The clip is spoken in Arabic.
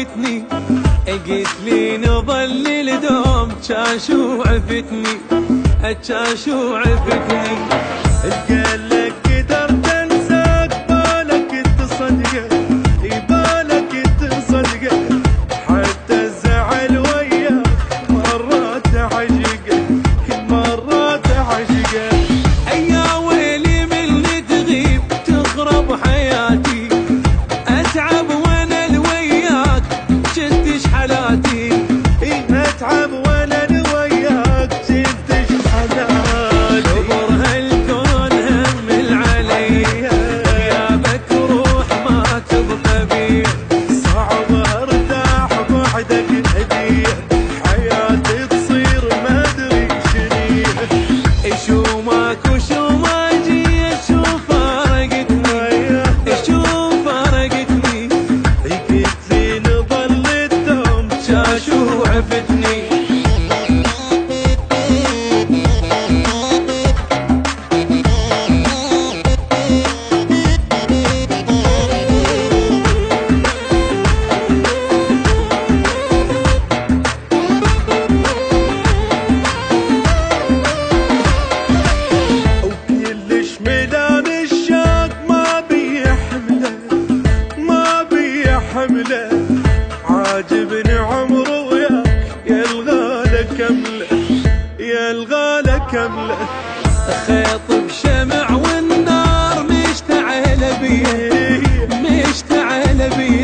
فارقتني، قلت لي نظل لدوم جاشو عفتني، جاشو عفتني. قال لك قدرت انساك بالك تصدقه، بالك تصدقه، حتى الزعل وياك مرات عشقه، مرات عشقه. يا ويلي من تغيب تخرب حياتي، اتعب وانا لوياك جدش حالاتي، اتعب وانا لوياك جدش حالاتي. كبر هالكون همل علي، غيابك روح ما تبقى بي، صعب ارتاح بعدك هديه، حياتي تصير ما ادري شنيه. شو ماكو شو ما جي شو فارقتني، شو فارقتني. قلت لي نظل الدوم جاشو عفتني. حمله عاجبني عمره وياك يا الغالة كمله، يا الغالة كمله. خيط بشمع والنار مشتعل بيه، مشتعل بيه.